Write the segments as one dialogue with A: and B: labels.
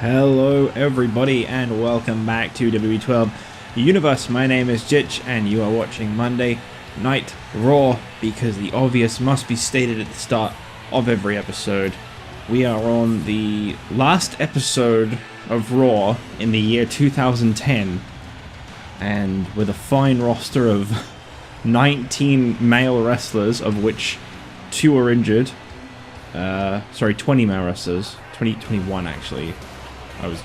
A: Hello everybody and welcome back to WWE Universe. My name is Jitch and you are watching Monday Night Raw because the obvious must be stated at the start of every episode. We are on the last episode of Raw in the year 2010 and with a fine roster of 19 male wrestlers, of which 2 are injured. 20 male wrestlers. 21 actually. I was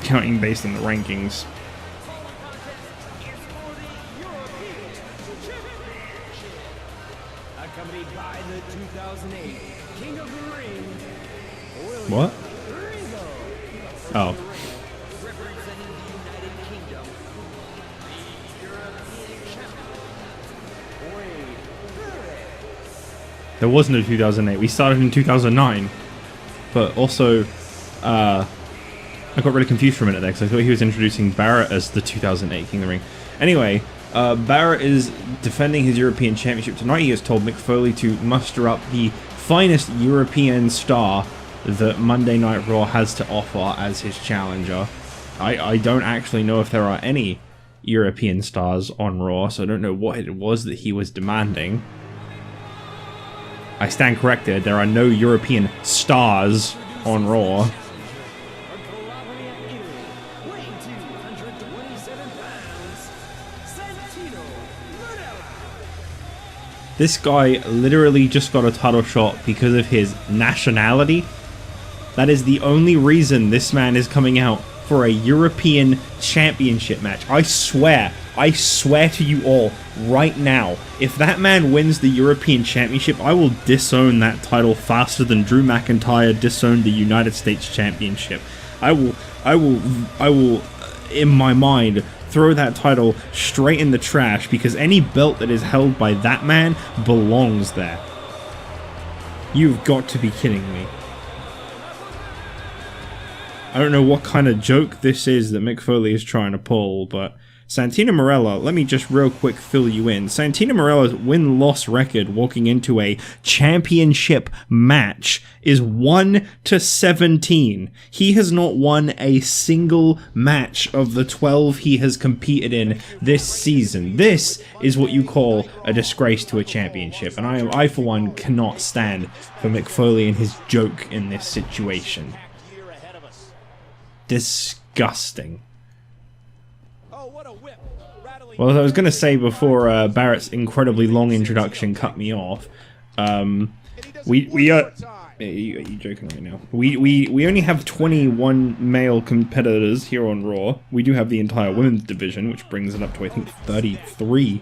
A: counting based on the rankings.
B: Accompanied by the 2008 King of the Ring.
A: What? Oh.
B: Representing the United Kingdom, the European champion, Barrett.
A: There was no 2008. We started in 2009. But also, I got really confused for a minute there because I thought he was introducing Barrett as the 2008 King of the Ring. Anyway, Barrett is defending his European Championship tonight. He has told Mick Foley to muster up the finest European star that Monday Night Raw has to offer as his challenger. I don't actually know if there are any European stars on Raw, so I don't know what it was that he was demanding. I stand corrected, there are no European stars on Raw. This guy literally just got a title shot because of his nationality. That is the only reason this man is coming out for a European Championship match. I swear to you all right now, if that man wins the European Championship, I will disown that title faster than Drew McIntyre disowned the United States Championship. I will, in my mind, throw that title straight in the trash because any belt that is held by that man belongs there. You've got to be kidding me. I don't know what kind of joke this is that Mick Foley is trying to pull, but Santina Marella, let me just real quick fill you in. Santina Marella's win-loss record walking into a championship match is 1-17. He has not won a single match of the 12 he has competed in this season. This is what you call a disgrace to a championship, and I for one cannot stand for Mick Foley and his joke in this situation. Disgusting. Well, as I was going to say before Barrett's incredibly long introduction cut me off, we are... You're joking right now. We only have 21 male competitors here on Raw. We do have the entire women's division, which brings it up to, I think, 33.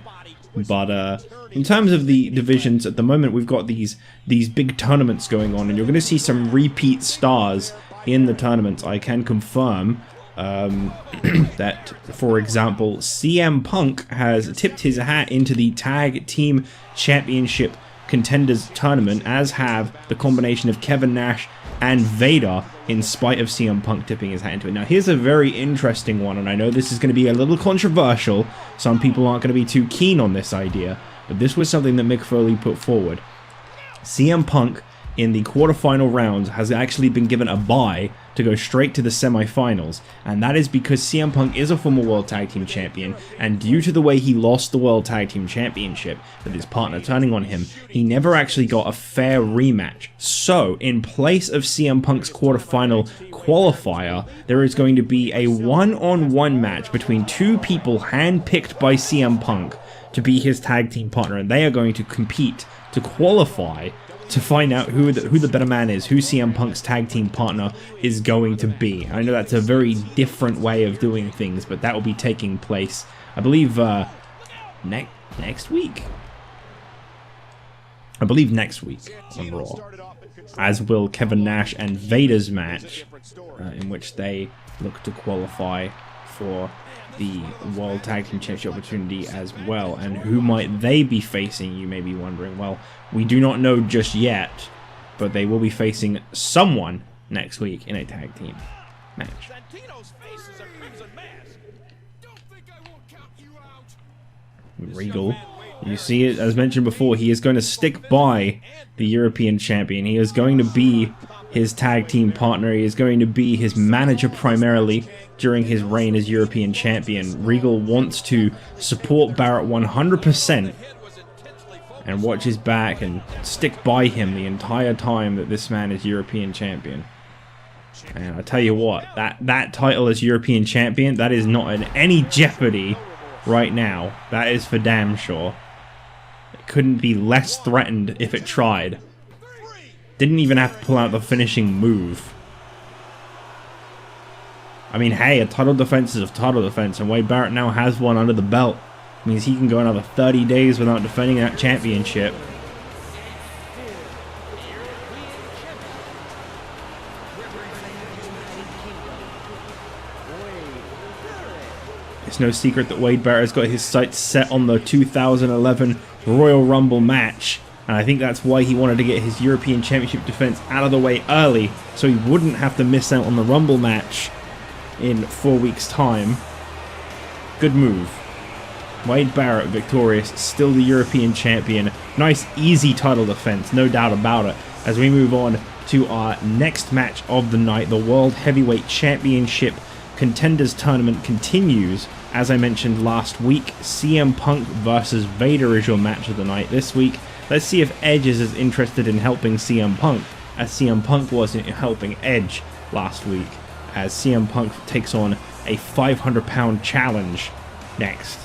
A: But in terms of the divisions, at the moment we've got these big tournaments going on, and you're going to see some repeat stars in the tournaments. I can confirm that, for example, CM Punk has tipped his hat into the Tag Team Championship Contenders tournament, as have the combination of Kevin Nash and Vader, in spite of CM Punk tipping his hat into it. Now, here's a very interesting one, and I know this is going to be a little controversial. Some people aren't going to be too keen on this idea, but this was something that Mick Foley put forward. CM Punk, in the quarterfinal rounds, has actually been given a bye to go straight to the semifinals, and that is because CM Punk is a former World Tag Team Champion, and due to the way he lost the World Tag Team Championship, with his partner turning on him, he never actually got a fair rematch. So, in place of CM Punk's quarterfinal qualifier, there is going to be a one-on-one match between 2 people handpicked by CM Punk to be his tag team partner, and they are going to compete to qualify to find out who the better man is, who CM Punk's tag team partner is going to be. I know that's a very different way of doing things, but that will be taking place, I believe, next week. I believe next week on Raw, as will Kevin Nash and Vader's match, in which they look to qualify for the World Tag Team Championship opportunity as well. And who might they be facing, you may be wondering. Well, we do not know just yet, but they will be facing someone next week in a tag team match. Regal You see it, as mentioned before, he is going to stick by the European champion. He is going to be his tag team partner. He is going to be his manager primarily during his reign as European champion. Regal wants to support Barrett 100% and watch his back and stick by him the entire time that this man is European champion. And I tell you what, that title as European champion, that is not in any jeopardy right now. That is for damn sure. It couldn't be less threatened if it tried. Didn't even have to pull out the finishing move. I mean, hey, a title defense is a title defense, and Wade Barrett now has one under the belt. It means he can go another 30 days without defending that championship. It's no secret that Wade Barrett has got his sights set on the 2011 Royal Rumble match, and I think that's why he wanted to get his European Championship defense out of the way early, so he wouldn't have to miss out on the Rumble match in 4 weeks' time. Good move. Wade Barrett victorious, still the European champion. Nice, easy title defense, no doubt about it. As we move on to our next match of the night, the World Heavyweight Championship Contenders Tournament continues. As I mentioned last week, CM Punk versus Vader is your match of the night this week. Let's see if Edge is as interested in helping CM Punk as CM Punk was in helping Edge last week, as CM Punk takes on a 500-pound challenge next.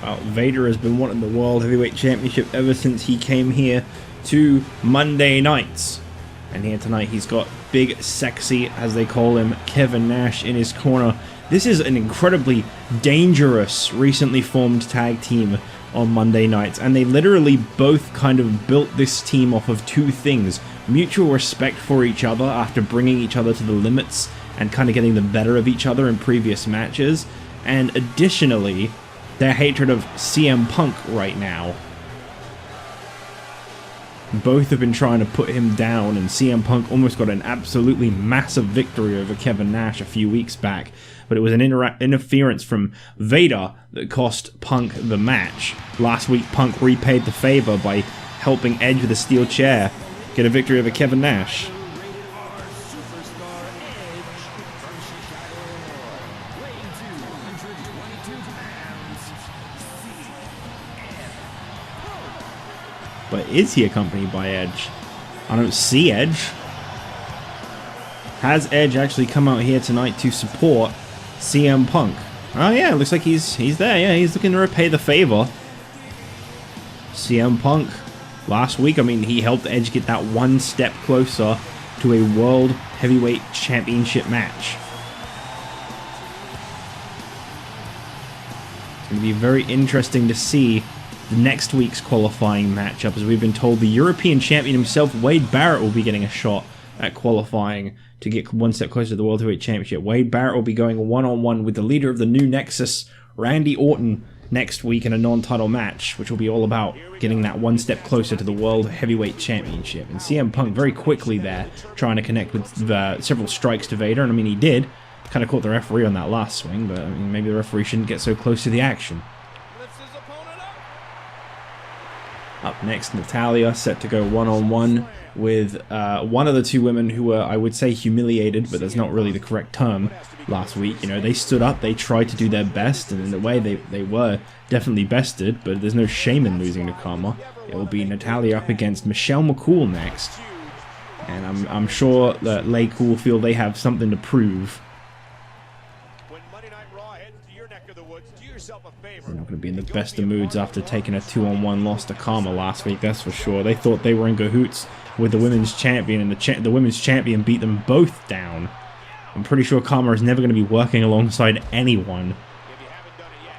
A: Well, Vader has been wanting the World Heavyweight Championship ever since he came here to Monday nights. And here tonight he's got big, sexy, as they call him, Kevin Nash in his corner. This is an incredibly dangerous, recently formed tag team on Monday nights. And they literally both kind of built this team off of two things. Mutual respect for each other after bringing each other to the limits and kind of getting the better of each other in previous matches. And additionally, their hatred of CM Punk right now. Both have been trying to put him down, and CM Punk almost got an absolutely massive victory over Kevin Nash a few weeks back, but it was an interference from Vader that cost Punk the match. Last week, Punk repaid the favor by helping Edge with a steel chair get a victory over Kevin Nash. But is he accompanied by Edge? I don't see Edge. Has Edge actually come out here tonight to support CM Punk? Oh yeah, it looks like he's there. Yeah, he's looking to repay the favor. CM Punk, last week, I mean, he helped Edge get that one step closer to a World Heavyweight Championship match. It's going to be very interesting to see the next week's qualifying matchup, as we've been told the European champion himself, Wade Barrett, will be getting a shot at qualifying to get one step closer to the World Heavyweight Championship. Wade Barrett will be going one-on-one with the leader of the new Nexus, Randy Orton, next week in a non-title match, which will be all about getting that one step closer to the World Heavyweight Championship. And CM Punk very quickly there, trying to connect with several strikes to Vader, and I mean, he did. Kind of caught the referee on that last swing, but I mean, maybe the referee shouldn't get so close to the action. Up next, Natalya, set to go one-on-one with one of the two women who were, I would say, humiliated, but that's not really the correct term, last week. You know, they stood up, they tried to do their best, and in a way they were definitely bested, but there's no shame in losing to karma. It will be Natalya up against Michelle McCool next. And I'm sure that Layla feel they have something to prove. They're not going to be in the best of moods after taking a 2-on-1 loss to Karma last week, that's for sure. They thought they were in cahoots with the women's champion, and the women's champion beat them both down. I'm pretty sure Karma is never going to be working alongside anyone.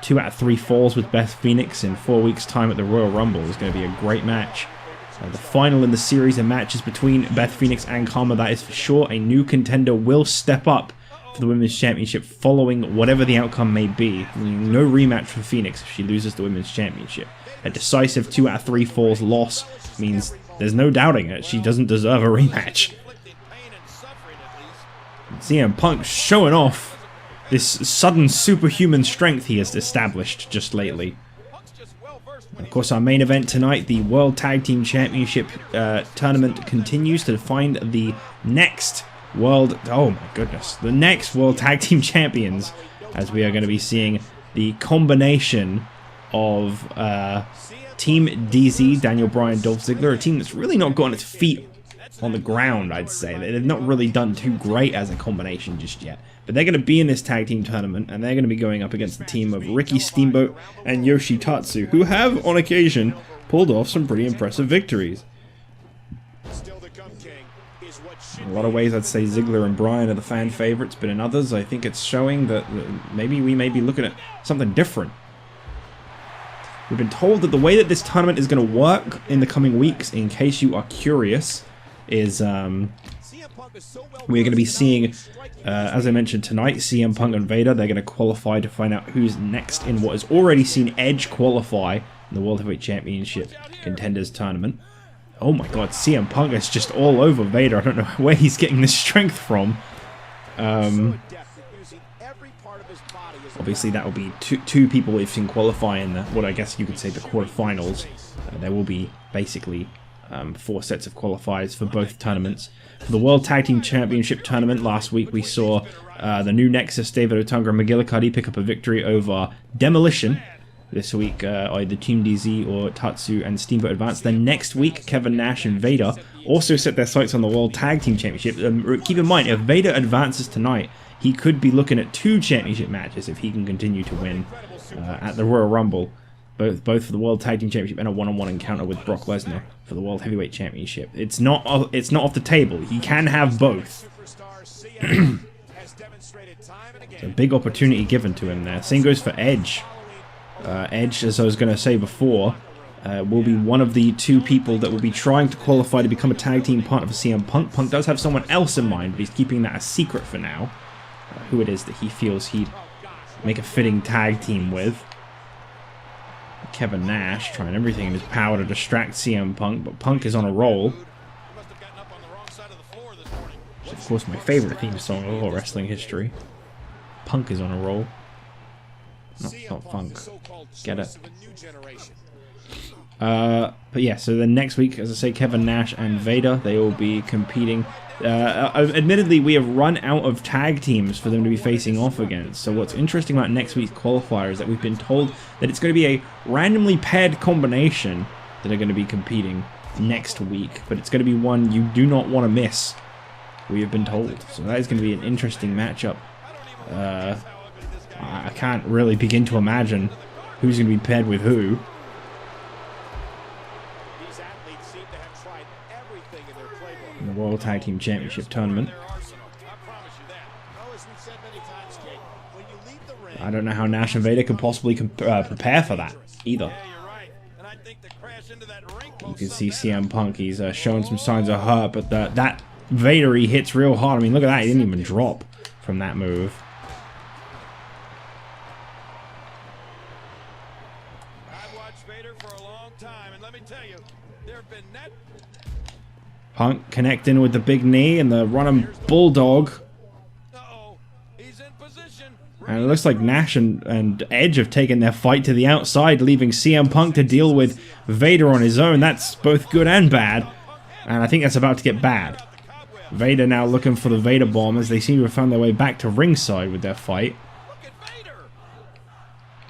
A: 2 out of 3 falls with Beth Phoenix in 4 weeks' time at the Royal Rumble is going to be a great match. The final in the series of matches between Beth Phoenix and Karma, that is for sure. A new contender will step up for the Women's Championship following whatever the outcome may be. No rematch for Phoenix if she loses the Women's Championship. A decisive 2 out of 3 falls loss means there's no doubting it. She doesn't deserve a rematch. CM Punk showing off this sudden superhuman strength he has established just lately. Of course, our main event tonight, the World Tag Team Championship tournament, continues to find the next the next World Tag Team Champions, as we are going to be seeing the combination of Team DZ, Daniel Bryan, Dolph Ziggler, a team that's really not gotten its feet on the ground, I'd say. They've not really done too great as a combination just yet. But they're going to be in this tag team tournament, and they're going to be going up against the team of Ricky Steamboat and Yoshi Tatsu, who have, on occasion, pulled off some pretty impressive victories. In a lot of ways, I'd say Ziggler and Bryan are the fan favorites, but in others, I think it's showing that maybe we may be looking at something different. We've been told that the way that this tournament is going to work in the coming weeks, in case you are curious, is we're going to be seeing, as I mentioned tonight, CM Punk and Vader. They're going to qualify to find out who's next in what has already seen Edge qualify in the World Heavyweight Championship Contenders tournament. Oh my god, CM Punk is just all over Vader. I don't know where he's getting this strength from. Obviously, that will be two people we've seen qualify in what I guess you could say the quarterfinals. There will be basically 4 sets of qualifiers for both tournaments. For the World Tag Team Championship tournament last week, we saw the new Nexus, David Otunga and McGillicuddy, pick up a victory over Demolition. This week, either Team DZ or Tatsu and Steamboat advanced. Then next week, Kevin Nash and Vader also set their sights on the World Tag Team Championship. Keep in mind, if Vader advances tonight, he could be looking at 2 championship matches if he can continue to win at the Royal Rumble. Both for the World Tag Team Championship and a one-on-one encounter with Brock Lesnar for the World Heavyweight Championship. It's not off the table. He can have both. A big opportunity given to him there. Same goes for Edge. Edge, as I was going to say before, will be one of the 2 people that will be trying to qualify to become a tag team partner for CM Punk. Punk does have someone else in mind, but he's keeping that a secret for now. Who it is that he feels he'd make a fitting tag team with. Kevin Nash trying everything in his power to distract CM Punk, but Punk is on a roll. Which is, of course, my favorite theme song of all wrestling history. Punk is on a roll. Not Funk. Get it? But yeah, so then next week, as I say, Kevin Nash and Vader, they will be competing. Admittedly, we have run out of tag teams for them to be facing off against. So what's interesting about next week's qualifier is that we've been told that it's going to be a randomly paired combination that are going to be competing next week. But it's going to be one you do not want to miss, we have been told. So that is going to be an interesting matchup. I can't really begin to imagine who's going to be paired with who. In the World Tag Team Championship tournament. I don't know how Nash and Vader could possibly prepare for that either. You can see CM Punk, he's showing some signs of hurt, but that Vader, he hits real hard. I mean, look at that, he didn't even drop from that move. Punk connecting with the big knee and the running bulldog. And it looks like Nash and Edge have taken their fight to the outside, leaving CM Punk to deal with Vader on his own. That's both good and bad. And I think that's about to get bad. Vader now looking for the Vader bomb as they seem to have found their way back to ringside with their fight.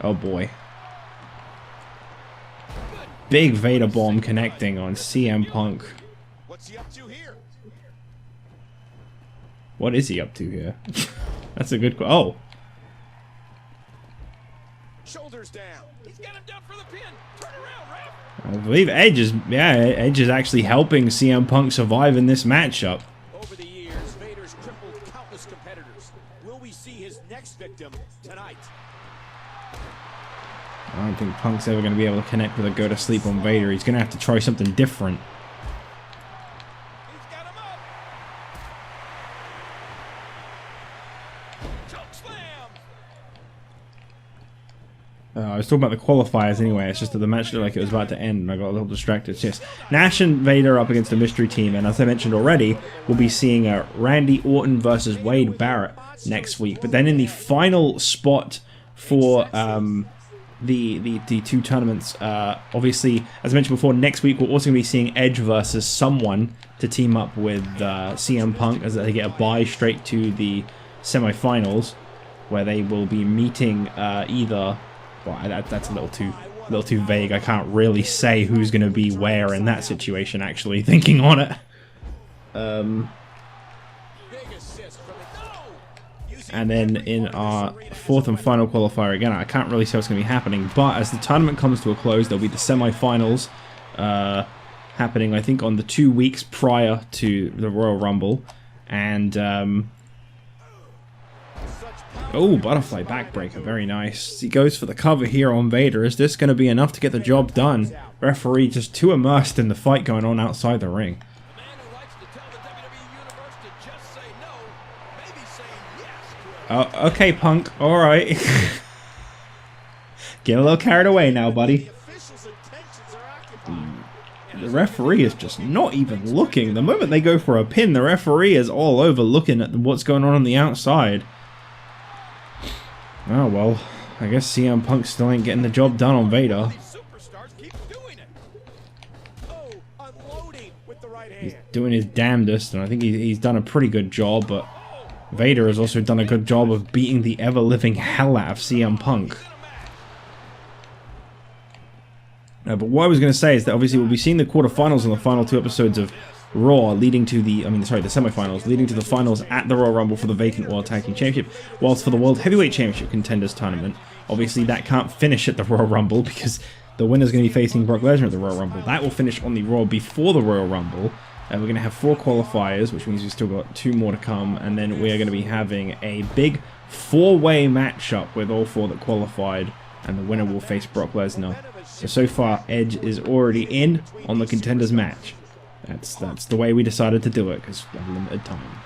A: Oh boy. Big Vader bomb connecting on CM Punk.
B: What's he up to here?
A: What is he up to here? That's a good question. Oh.
B: Shoulders down. He's got him down for the pin. Turn around, ref.
A: I believe Edge is actually helping CM Punk survive in this matchup.
B: Over the years, Vader's crippled countless competitors. Will we see his next victim tonight?
A: I don't think Punk's ever going to be able to connect with a go to sleep on Vader. He's going to have to try something different. I was talking about the qualifiers anyway. It's just that the match looked like it was about to end and I got a little distracted. Yes, Nash and Vader up against the mystery team, and as I mentioned already, we'll be seeing Randy Orton versus Wade Barrett next week. But then in the final spot for the two tournaments, obviously, as I mentioned before, next week we're also going to be seeing Edge versus someone to team up with CM Punk as they get a bye straight to the semifinals, where they will be meeting either. Well, that's a little too vague. I can't really say who's going to be where in that situation, actually, thinking on it. And then in our fourth and final qualifier, again, I can't really say what's going to be happening, but as the tournament comes to a close, there'll be the semi-finals happening, I think, on the 2 weeks prior to the Royal Rumble. And oh, butterfly backbreaker, very nice. He goes for the cover here on Vader. Is this going to be enough to get the job done? Referee just too immersed in the fight going on outside the ring. Oh, okay, Punk. All right. Get a little carried away now, buddy. The referee is just not even looking. The moment they go for a pin, the referee is all over looking at what's going on the outside. Oh, well, I guess CM Punk still ain't getting the job done on Vader. He's doing his damnedest, and I think he's done a pretty good job, but Vader has also done a good job of beating the ever-living hell out of CM Punk. But what I was going to say is that obviously we'll be seeing the quarterfinals in the final 2 episodes of Raw, leading to the semifinals, leading to the finals at the Royal Rumble for the vacant World Tag Team Championship, whilst for the World Heavyweight Championship Contenders tournament, obviously that can't finish at the Royal Rumble because the winner's going to be facing Brock Lesnar at the Royal Rumble. That will finish on the Raw before the Royal Rumble, and we're going to have 4 qualifiers, which means we've still got 2 more to come, and then we are going to be having a big 4-way matchup with all 4 that qualified, and the winner will face Brock Lesnar. So far, Edge is already in on the Contenders match. That's the way we decided to do it, because we have limited time.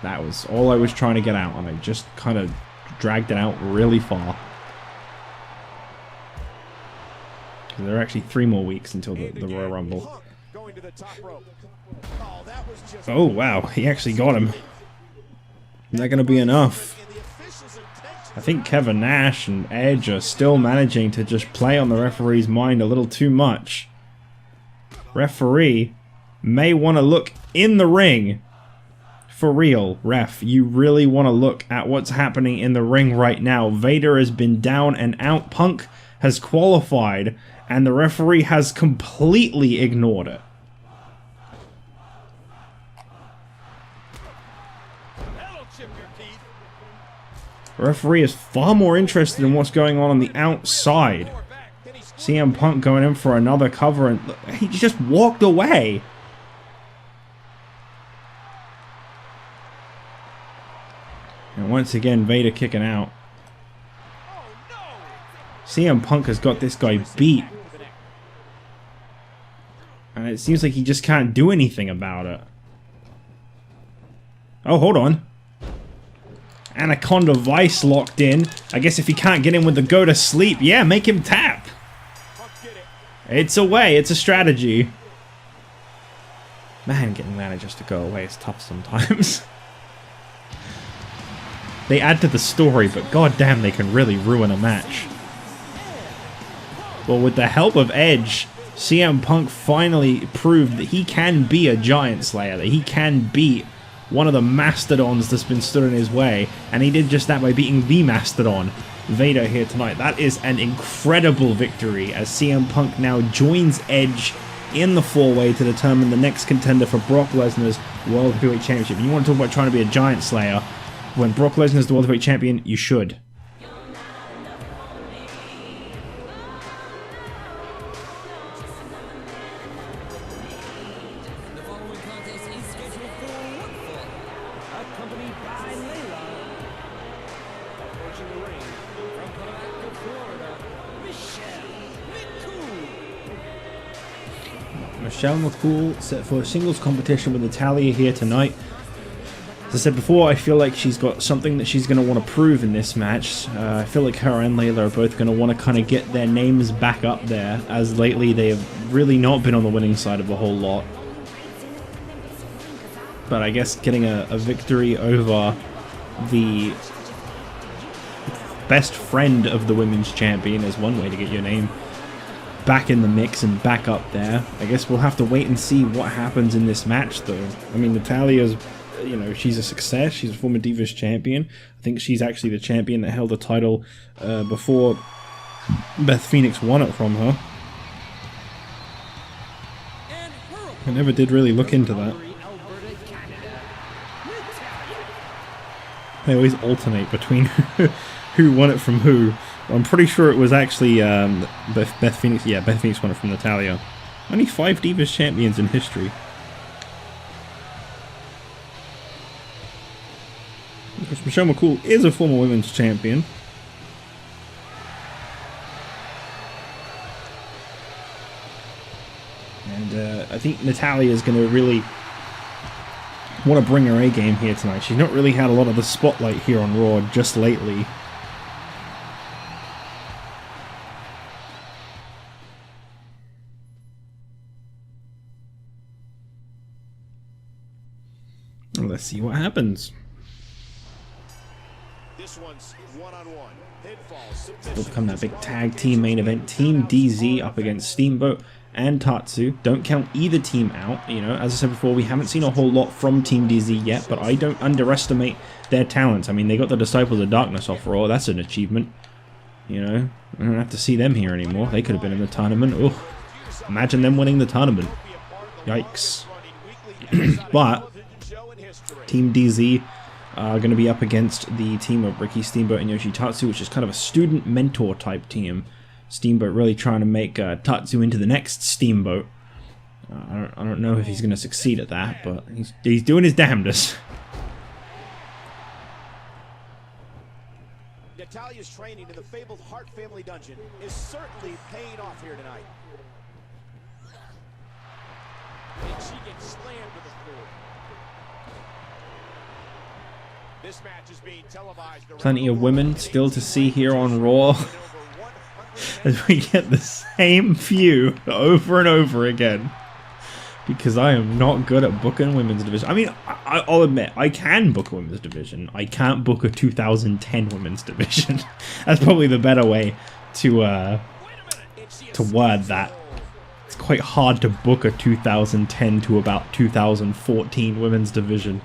A: That was all I was trying to get out, and I just kind of dragged it out really far. There are actually 3 more weeks until the Royal Rumble. Oh, wow, he actually got him. Is that going to be enough? I think Kevin Nash and Edge are still managing to just play on the referee's mind a little too much. Referee may want to look in the ring. For real, ref, you really want to look at what's happening in the ring right now. Vader has been down and out. Punk has qualified, and the referee has completely ignored it. The referee is far more interested in what's going on the outside. CM Punk going in for another cover, and he just walked away. And once again, Vader kicking out. CM Punk has got this guy beat. And it seems like he just can't do anything about it. Oh, hold on. Anaconda Vice locked in. I guess if he can't get in with the go to sleep, yeah, make him tap. It's a way, it's a strategy. Man, getting managers to go away is tough sometimes. They add to the story, but goddamn, they can really ruin a match. Well, with the help of Edge, CM Punk finally proved that he can be a Giant Slayer, that he can beat one of the mastodons that's been stood in his way, and he did just that by beating the mastodon, Vader, here tonight. That is an incredible victory, as CM Punk now joins Edge in the 4-way to determine the next contender for Brock Lesnar's World Heavyweight Championship. And you want to talk about trying to be a Giant Slayer, when Brock Lesnar is the World Heavyweight Champion, you should.
C: The following contest is scheduled for one fall, accompanied by Layla. Approaching the ring from Palatka, Florida, Michelle McCool.
A: Michelle McCool set for a singles competition with Natalya here tonight. As I said before, I feel like she's got something that she's going to want to prove in this match. I feel like her and Layla are both going to want to kind of get their names back up there, as lately they have really not been on the winning side of a whole lot. But I guess getting a victory over the best friend of the women's champion is one way to get your name back in the mix and back up there. I guess we'll have to wait and see what happens in this match, though. I mean, Natalya's, you know, she's a success. She's a former Divas champion. I think she's actually the champion that held the title before Beth Phoenix won it from her. I never did really look into that. They always alternate between who won it from who. I'm pretty sure it was actually Beth Phoenix. Yeah, Beth Phoenix won it from Natalya. Only 5 Divas champions in history. Because Michelle McCool is a former women's champion. And I think Natalya is going to really want to bring her A game here tonight. She's not really had a lot of the spotlight here on Raw just lately. Let's see what happens.
B: This one's one-on-one.
A: Will become that big tag team main event. Team DZ up against Steamboat and Tatsu. Don't count either team out. You know, as I said before, we haven't seen a whole lot from Team DZ yet, but I don't underestimate their talents. I mean, they got the Disciples of Darkness off Raw. That's an achievement. You know, I don't have to see them here anymore. They could have been in the tournament. Oh, imagine them winning the tournament. Yikes. But Team DZ are going to be up against the team of Ricky Steamboat and Yoshi Tatsu, which is kind of a student mentor type team. Steamboat really trying to make Tatsu into the next Steamboat. I don't know if he's going to succeed at that, but he's doing his damnedest.
B: Natalya's training in the fabled Hart family dungeon is certainly paying off here tonight. And she gets slammed to the floor. This match is being televised.
A: Plenty of women still to see here on Raw. As we get the same feud over and over again. Because I am not good at booking women's division. I mean, I'll admit, I can book a women's division. I can't book a 2010 women's division. That's probably the better way to word that. It's quite hard to book a 2010 to about 2014 women's division.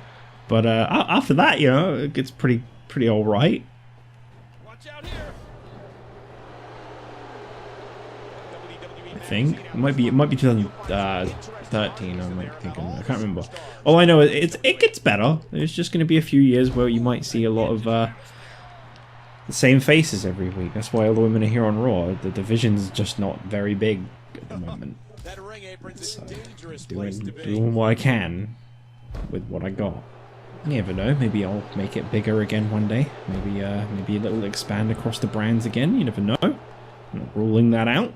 A: But after that, you know, it gets pretty alright.
B: Watch out here.
A: I think it might be 2013. I'm thinking, I can't remember. All I know is it gets better. There's just going to be a few years where you might see a lot of the same faces every week. That's why all the women are here on Raw. The division's just not very big at the moment. So, doing what I can with what I got. You never know. Maybe I'll make it bigger again one day. Maybe a little expand across the brands again. You never know. I'm not ruling that out.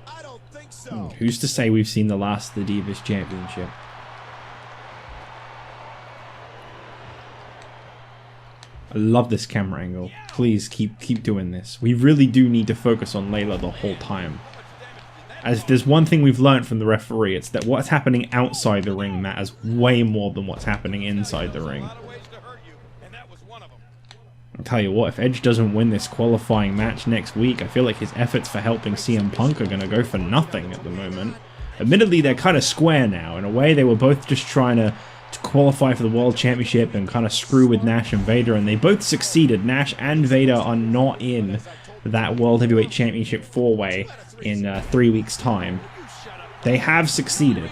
A: Who's to say we've seen the last of the Divas Championship? I love this camera angle. Please keep doing this. We really do need to focus on Layla the whole time. As if there's one thing we've learned from the referee, it's that what's happening outside the ring matters way more than what's happening inside the ring. I'll tell you what, if Edge doesn't win this qualifying match next week, I feel like his efforts for helping CM Punk are going to go for nothing at the moment. Admittedly, they're kind of square now. In a way, they were both just trying to qualify for the World Championship and kind of screw with Nash and Vader, and they both succeeded. Nash and Vader are not in that World Heavyweight Championship 4-way in 3 weeks' time. They have succeeded.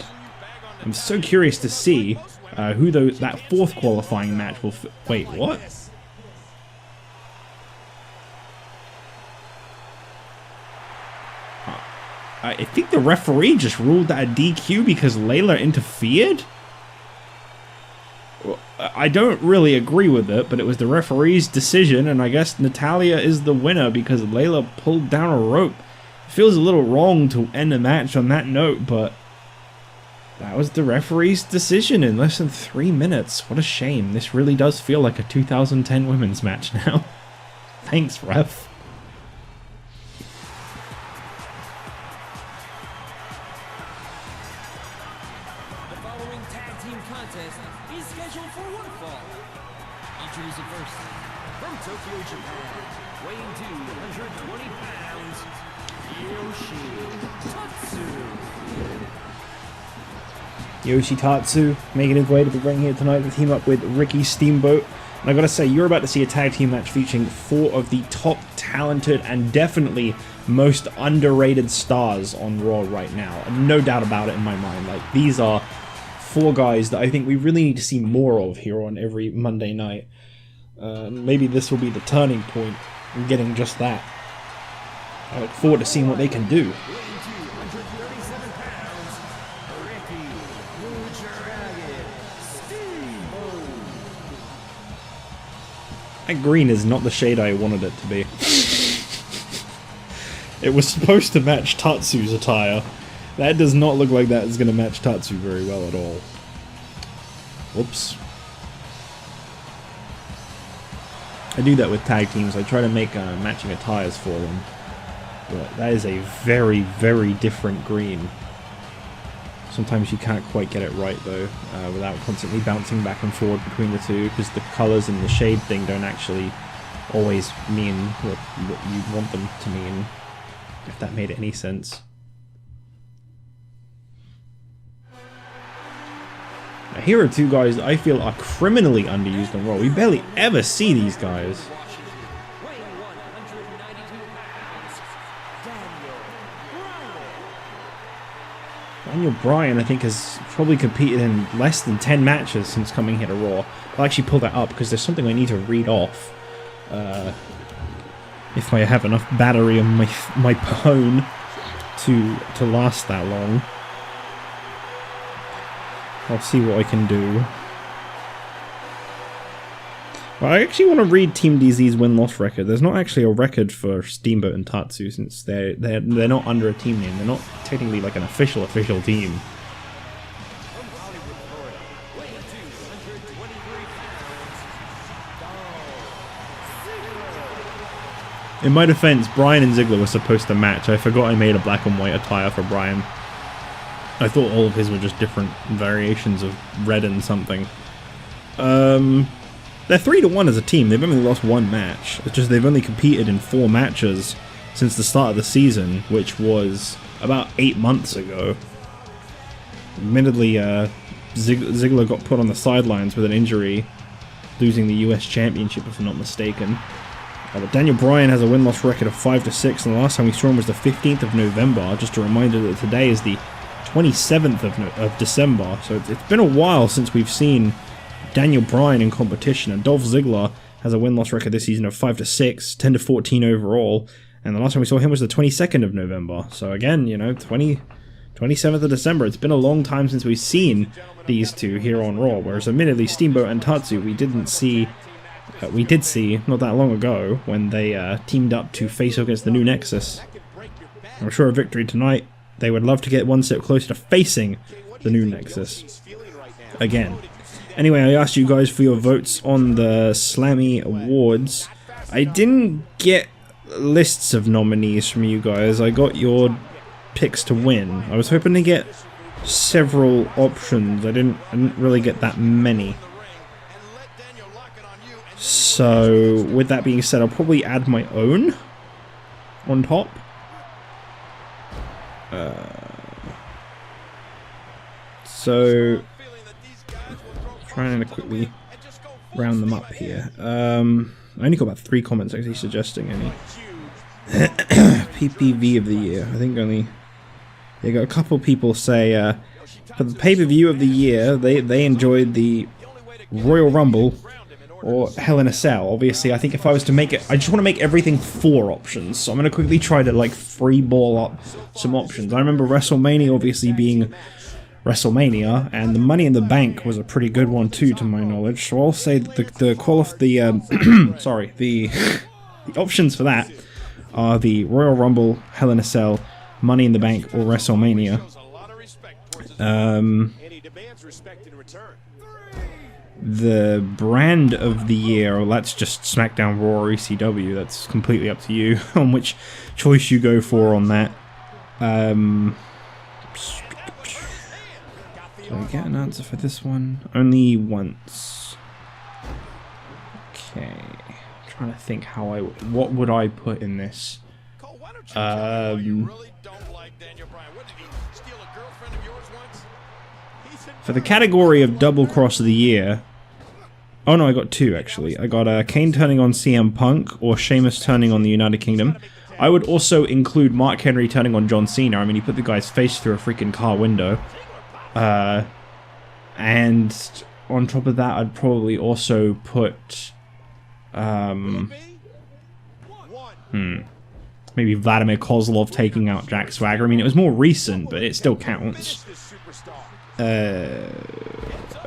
A: I'm so curious to see who that fourth qualifying match will... Wait, what? I think the referee just ruled that a DQ because Layla interfered? Well, I don't really agree with it, but it was the referee's decision, and I guess Natalya is the winner because Layla pulled down a rope. It feels a little wrong to end the match on that note, but That was the referee's decision in less than 3 minutes. What a shame. This really does feel like a 2010 women's match now. Thanks, ref.
C: The following tag team contest is scheduled for one fall. Introducing first, from Tokyo, Japan, weighing 220 pounds, Yoshi Tatsu.
A: Yoshi Tatsu making his way to the ring here tonight to team up with Ricky Steamboat. And I gotta say, you're about to see a tag team match featuring 4 of the top talented and definitely most underrated stars on Raw right now. No doubt about it in my mind. Like, these are 4 guys that I think we really need to see more of here on every Monday night. Maybe this will be the turning point in getting just that. I look forward to seeing what they can do. That green is not the shade I wanted it to be. It was supposed to match Tatsu's attire. That does not look like that is going to match Tatsu very well at all. Whoops. I do that with tag teams. I try to make matching attires for them. But that is a very, very different green. Sometimes you can't quite get it right though, without constantly bouncing back and forward between the two, because the colours and the shade thing don't actually always mean what you want them to mean, if that made any sense. Now, here are 2 guys that I feel are criminally underused on Raw. We barely ever see these guys. Daniel Bryan, I think, has probably competed in less than 10 matches since coming here to Raw. I'll actually pull that up because there's something I need to read off. If I have enough battery on my phone to last that long. I'll see what I can do. Well, I actually want to read Team DZ's win-loss record. There's not actually a record for Steamboat and Tatsu since they're not under a team name. They're not technically like an official team. In my defense, Bryan and Ziggler were supposed to match. I forgot I made a black and white attire for Bryan. I thought all of his were just different variations of red and something. They're 3-1 as a team. They've only lost 1 match. It's just they've only competed in 4 matches since the start of the season, which was about 8 months ago. Admittedly, Ziggler got put on the sidelines with an injury, losing the US Championship if I'm not mistaken. But Daniel Bryan has a win-loss record of 5-6, and the last time we saw him was the 15th of November. Just a reminder that today is the 27th of December, so it's been a while since we've seen Daniel Bryan in competition, and Dolph Ziggler has a win-loss record this season of 5-6, 10-14 overall, and the last time we saw him was the 22nd of November. So again, you know, 27th of December. It's been a long time since we've seen these 2 here on Raw, whereas admittedly Steamboat and Tatsu we did see not that long ago when they teamed up to face against the New Nexus. I'm sure a victory tonight, they would love to get one step closer to facing the New Nexus again. Anyway, I asked you guys for your votes on the Slammy Awards. I didn't get lists of nominees from you guys. I got your picks to win. I was hoping to get several options. I didn't really get that many. So, with that being said, I'll probably add my own on top. So, trying to quickly round them up here. I only got about 3 comments actually suggesting any. PPV of the year. I think only they got a couple people say for the pay-per-view of the year they enjoyed the Royal Rumble or Hell in a Cell. Obviously, I think if I was to make it, I just want to make everything 4 options. So I'm going to quickly try to like freeball up some options. I remember WrestleMania obviously being WrestleMania, and the Money in the Bank was a pretty good one too, to my knowledge. So I'll say that the options for that are the Royal Rumble, Hell in a Cell, Money in the Bank, or WrestleMania.
B: And he demands respect in return.
A: The brand of the year, well, that's just SmackDown, Raw, or ECW. That's completely up to you on which choice you go for on that. Did I get an answer for this one? Only once. Okay. I'm trying to think how what would I put in this?
B: Cole, why don't you tell me you really don't like Daniel Bryan? What, did he steal a girlfriend of yours once?
A: For the category of double cross of the year, oh no, I got two actually. I got Kane turning on CM Punk or Sheamus turning on the United Kingdom. I would also include Mark Henry turning on John Cena. I mean, he put the guy's face through a freaking car window. And on top of that, I'd probably also put maybe Vladimir Kozlov taking out Jack Swagger. I mean, it was more recent, but it still counts.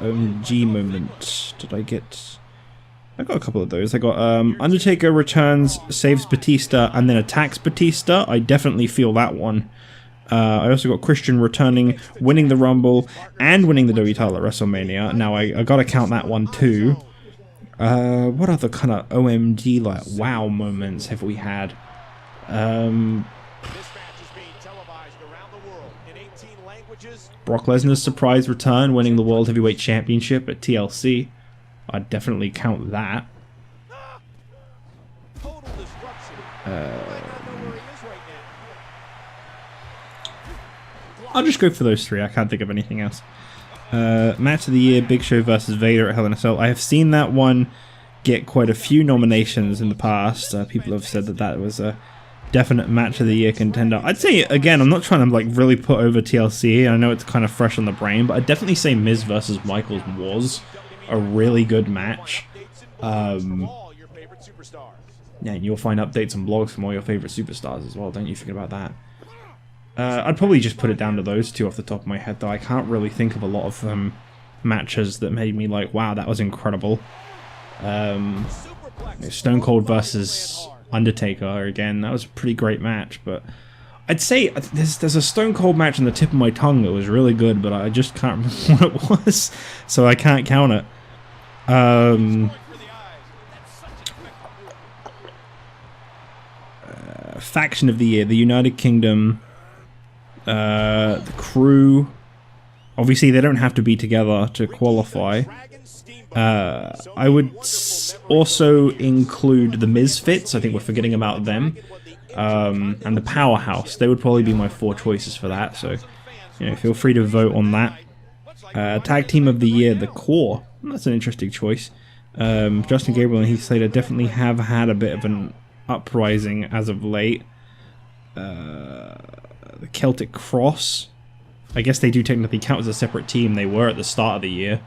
A: OMG moment. Did I get... I got a couple of those. I got Undertaker returns, saves Batista, and then attacks Batista. I definitely feel that one. I also got Christian returning, winning the Rumble, and winning the WWE title at WrestleMania. Now, I gotta count that one too. What other kind of OMG, like, wow moments have we had? Brock Lesnar's surprise return, winning the World Heavyweight Championship at TLC. I'd definitely count that. I'll just go for those three. I can't think of anything else. Match of the year, Big Show versus Vader at Hell in a Cell. I have seen that one get quite a few nominations in the past. People have said that that was a definite match of the year contender. I'd say, again, I'm not trying to like really put over TLC. I know it's kind of fresh on the brain, but I'd definitely say Miz versus Michaels was a really good match. Yeah, and you'll find updates and blogs from all your favorite superstars as well. Don't you forget about that. I'd probably just put it down to those two off the top of my head, though. I can't really think of a lot of matches that made me like, wow, that was incredible. Stone Cold versus Undertaker, again, that was a pretty great match, but I'd say there's a Stone Cold match on the tip of my tongue that was really good, but I just can't remember what it was, so I can't count it. Faction of the year, the United Kingdom, the Crew. Obviously, they don't have to be together to qualify. I would also include the Misfits. I think we're forgetting about them. And the Powerhouse. They would probably be my four choices for that. So, you know, feel free to vote on that. Tag Team of the Year, the Core. That's an interesting choice. Justin Gabriel and Heath Slater definitely have had a bit of an uprising as of late. The Celtic Cross. I guess they do technically count as a separate team. They were at the start of the year.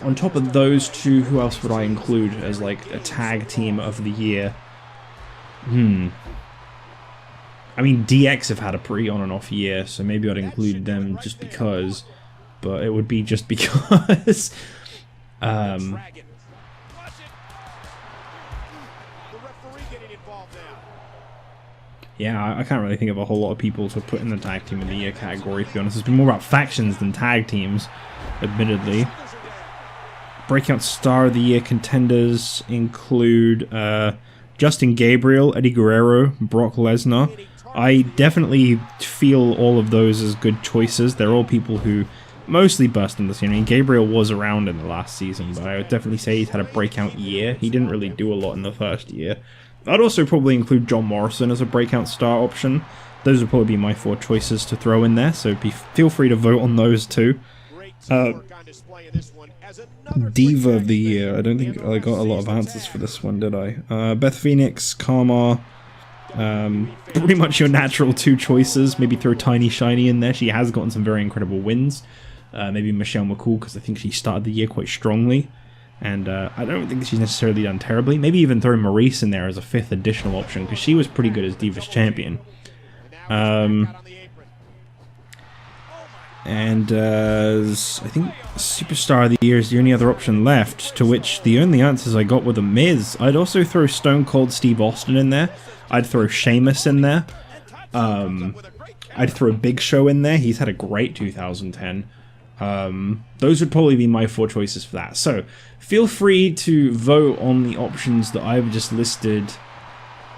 A: On top of those two, who else would I include as like a tag team of the year? I mean, DX have had a pretty on and off year, so maybe I'd include them just because. But it would be just because. Yeah, I can't really think of a whole lot of people to put in the tag team of the year category, to be honest. It's been more about factions than tag teams, admittedly. Breakout Star of the Year contenders include Justin Gabriel, Eddie Guerrero, Brock Lesnar. I definitely feel all of those as good choices. They're all people who mostly burst in the scene. I mean, Gabriel was around in the last season, but I would definitely say he's had a breakout year. He didn't really do a lot in the first year. I'd also probably include John Morrison as a breakout star option. Those would probably be my four choices to throw in there, so feel free to vote on those too. Diva of the Year. I don't think I got a lot of answers for this one, did I? Beth Phoenix, Karma. Pretty much your natural two choices. Maybe throw Tiny Shiny in there. She has gotten some very incredible wins. Maybe Michelle McCool, because I think she started the year quite strongly. And I don't think she's necessarily done terribly. Maybe even throw Maurice in there as a fifth additional option, because she was pretty good as Divas Champion. And I think Superstar of the Year is the only other option left, to which the only answers I got were The Miz. I'd also throw Stone Cold Steve Austin in there. I'd throw Sheamus in there. I'd throw Big Show in there. He's had a great 2010. Those would probably be my 4 choices for that. So feel free to vote on the options that I've just listed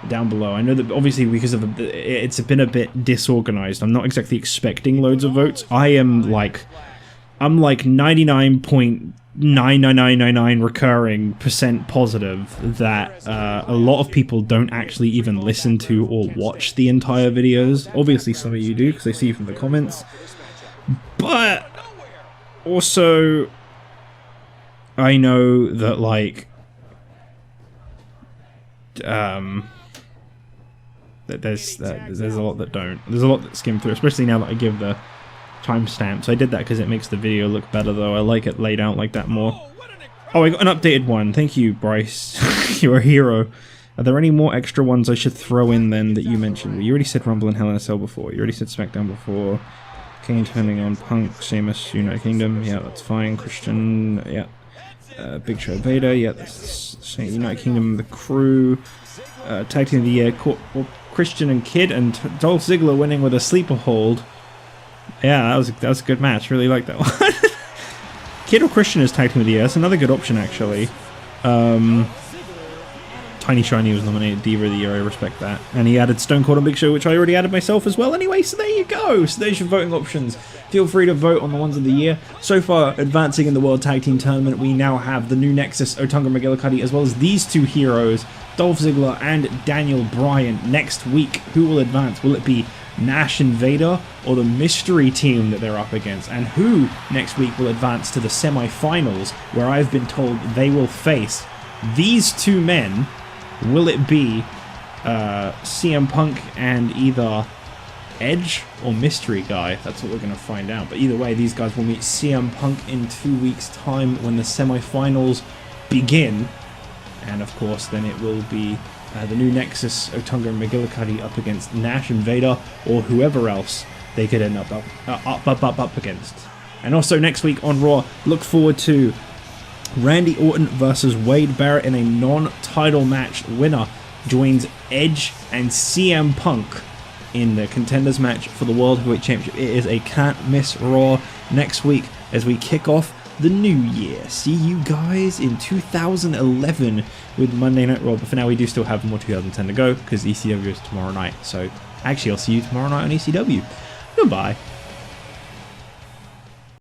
A: down below. I know that obviously because of it's been a bit disorganized, I'm not exactly expecting loads of votes. I'm like 99.99999 recurring % positive that a lot of people don't actually even listen to or watch the entire videos. Obviously some of you do because I see from the comments, but also I know that like there's a lot that don't. There's a lot that skim through, especially now that I give the timestamps. I did that because it makes the video look better, though. I like it laid out like that more. Oh, I got an updated one. Thank you, Bryce. You're a hero. Are there any more extra ones I should throw in then that you mentioned? Well, you already said Rumble and Hell in a Cell before. You already said SmackDown before. Kane turning on Punk, Sheamus, United Kingdom. Yeah, that's fine. Christian, yeah. Big Show, Vader. Yeah, that's United Kingdom, the Crew. Tag Team of the Year, Christian and Kid, and Dolph Ziggler winning with a sleeper hold. Yeah, that was a good match. Really like that one. Kid or Christian as Tag Team of the Year. That's another good option, actually. Tiny Shiny was nominated Diva of the Year. I respect that. And he added Stone Cold and Big Show, which I already added myself as well anyway. So there you go. So there's your voting options. Feel free to vote on the ones of the year. So far, advancing in the World Tag Team Tournament, we now have the new Nexus, Otunga McGillicuddy, as well as these 2 heroes, Dolph Ziggler and Daniel Bryan. Next week, who will advance? Will it be Nash and Vader or the mystery team that they're up against? And who next week will advance to the semi-finals, where I've been told they will face these 2 men? Will it be CM Punk and either Edge or Mystery Guy? That's what we're going to find out. But either way, these guys will meet CM Punk in 2 weeks' time when the semi-finals begin. And of course, then it will be the new Nexus, Otunga and McGillicuddy up against Nash and Vader, or whoever else they could end up against. And also next week on Raw, look forward to Randy Orton versus Wade Barrett in a non-title match. Winner joins Edge and CM Punk in the Contenders match for the World Heavyweight Championship. It is a can't miss Raw next week as we kick off the new year. See you guys in 2011 with Monday Night Raw. But for now, we do still have more 2010 to go because ECW is tomorrow night. So actually, I'll see you tomorrow night on ECW. Goodbye.